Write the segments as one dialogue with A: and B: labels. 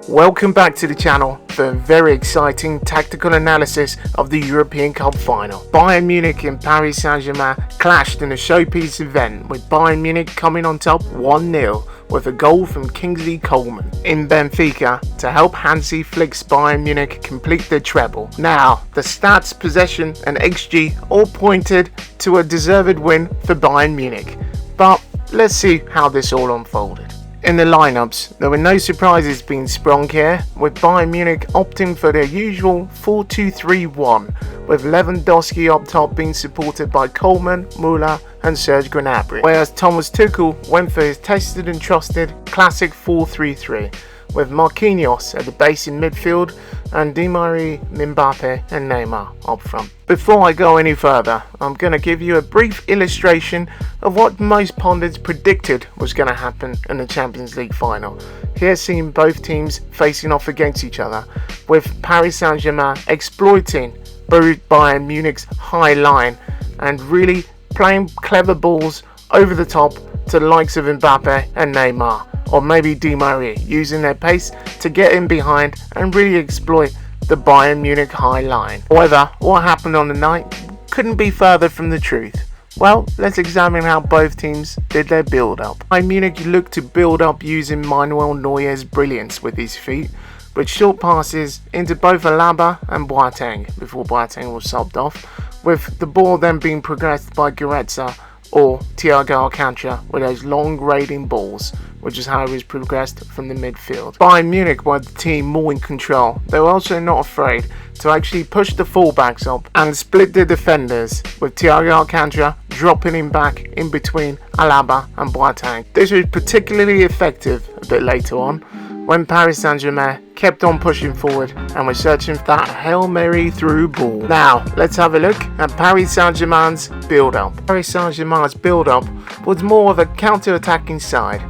A: Welcome back to the channel for a very exciting tactical analysis of the European Cup final. Bayern Munich and Paris Saint-Germain clashed in a showpiece event, with Bayern Munich coming on top 1-0 with a goal from Coman in Benfica to help Hansi Flick's Bayern Munich complete their treble. Now, the stats, possession and XG all pointed to a deserved win for Bayern Munich. But let's see how this all unfolded. In the lineups, there were no surprises being sprung here, with Bayern Munich opting for their usual 4-2-3-1, with Lewandowski up top being supported by Coman, Müller and Serge Gnabry, whereas Thomas Tuchel went for his tested and trusted classic 4-3-3, with Marquinhos at the base in midfield and Di Maria, Mbappe and Neymar up front. Before I go any further, I'm going to give you a brief illustration of what most pundits predicted was going to happen in the Champions League final. Here seeing both teams facing off against each other, with Paris Saint-Germain exploiting Bayern Munich's high line and really playing clever balls over the top to the likes of Mbappe and Neymar, or maybe Di Maria, using their pace to get in behind and really exploit the Bayern Munich high line. However, what happened on the night couldn't be further from the truth. Well, let's examine how both teams did their build-up. Bayern Munich looked to build up using Manuel Neuer's brilliance with his feet, with short passes into both Alaba and Boateng before Boateng was subbed off, with the ball then being progressed by Goretzka or Thiago Alcantara with those long raiding balls, which is how it was progressed from the midfield. Bayern Munich were the team more in control. They were also not afraid to actually push the fullbacks up and split the defenders, with Thiago Alcantara dropping him back in between Alaba and Boateng. This was particularly effective a bit later on, when Paris Saint-Germain kept on pushing forward and was searching for that Hail Mary through ball. Now, let's have a look at Paris Saint-Germain's build-up. Paris Saint-Germain's build-up was more of a counter-attacking side,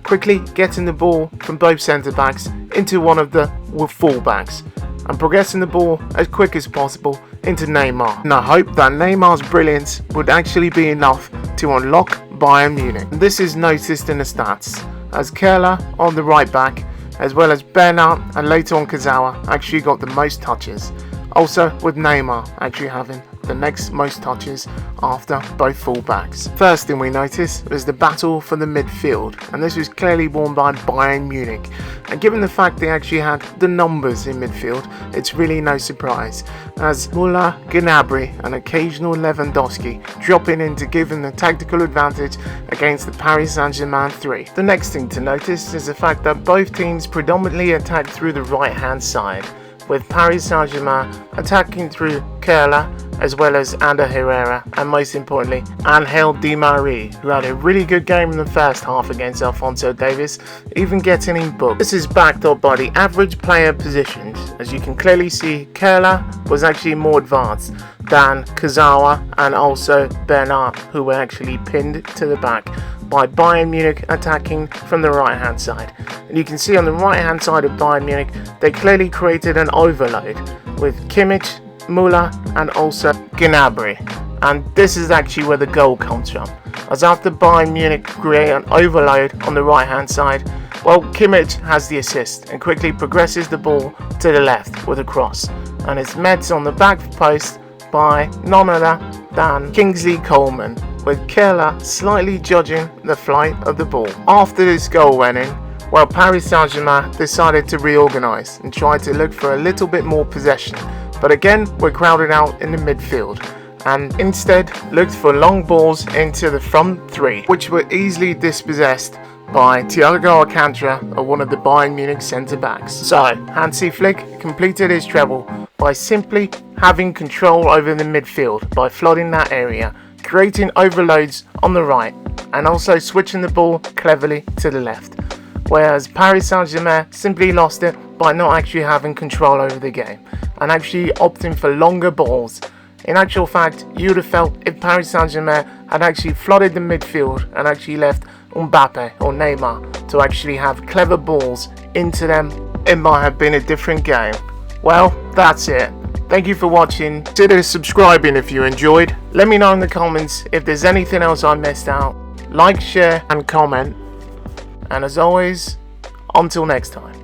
A: quickly getting the ball from both centre-backs into one of the full-backs and progressing the ball as quick as possible into Neymar. And I hope that Neymar's brilliance would actually be enough to unlock Bayern Munich. And this is noticed in the stats, as Kerler on the right back, as well as Bernat and later on Kazawa actually got the most touches. Also with Neymar actually having the next most touches after both fullbacks. First thing we noticed was the battle for the midfield, and this was clearly won by Bayern Munich. And given the fact they actually had the numbers in midfield, it's really no surprise, as Müller, Gnabry and occasional Lewandowski dropping in to give them the tactical advantage against the Paris Saint-Germain 3. The next thing to notice is the fact that both teams predominantly attacked through the right hand side, with Paris Saint-Germain attacking through Kerler as well as Ander Herrera and most importantly Angel Di Maria, who had a really good game in the first half against Alphonso Davies, even getting him booked. This is backed up by the average player positions. As you can clearly see, Kerler was actually more advanced than Kazawa and also Bernat, who were actually pinned to the back by Bayern Munich attacking from the right hand side. And you can see on the right hand side of Bayern Munich, they clearly created an overload with Kimmich, Müller and also Gnabry. And this is actually where the goal comes from, as after Bayern Munich create an overload on the right hand side, well, Kimmich has the assist and quickly progresses the ball to the left with a cross, and it's met on the back post by none other than Kingsley Coman, with Kerler slightly judging the flight of the ball. After this goal went in, well, Paris Saint-Germain decided to reorganise and try to look for a little bit more possession, but again were crowded out in the midfield and instead looked for long balls into the front three, which were easily dispossessed by Thiago Alcantara, or one of the Bayern Munich centre-backs. So, Hansi Flick completed his treble by simply having control over the midfield by flooding that area, creating overloads on the right and also switching the ball cleverly to the left. Whereas Paris Saint-Germain simply lost it by not actually having control over the game and actually opting for longer balls. In actual fact, you would have felt if Paris Saint-Germain had actually flooded the midfield and actually left Mbappe or Neymar to actually have clever balls into them, it might have been a different game. Well, that's it. Thank you for watching. Consider subscribing if you enjoyed. Let me know in the comments if there's anything else I missed out. Like, share and comment. And as always, until next time.